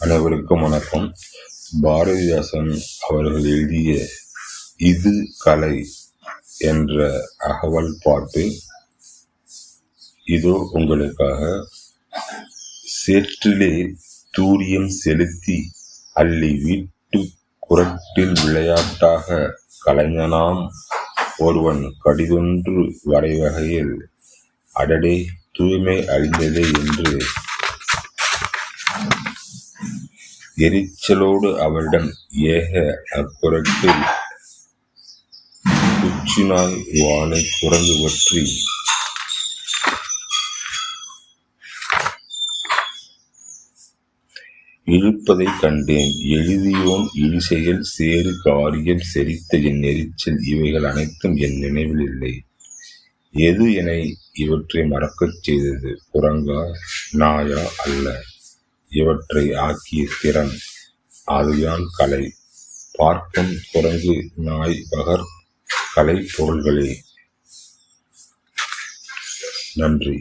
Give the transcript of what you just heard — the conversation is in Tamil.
அனைவருக்கும் வணக்கம். பாரதிதாசன் அவர்கள் எழுதிய இது கலை என்ற அகவல் பாட்டு இதோ உங்களுக்காக. சேற்றிலே தூரியம் செலுத்தி அள்ளி வீட்டு குரட்டில் விளையாட்டாக கலைஞனாம் ஒருவன் கடிதொன்று வரைவகையில் அடடே தூய்மை அழிந்ததே என்று எரிச்சலோடு அவரிடம் ஏக அக்குரட்டில் குச்சினாய் வானை குரங்கு பற்றி இழுப்பதைக் கண்டேன். எழுதியோன் இழிசெயல் சேறு காரியம் செரித்த என் எரிச்சல் இவைகள் அனைத்தும் என் நினைவில் இல்லை. எது என இவற்றை மறக்கச் செய்தது? குரங்கா நாயா? அல்ல, இவற்றை ஆக்கிய திறன், அதுதான் கலை. பார்க்கும் குரங்கு நாய் பகர் கலை பொருள்களே. நன்றி.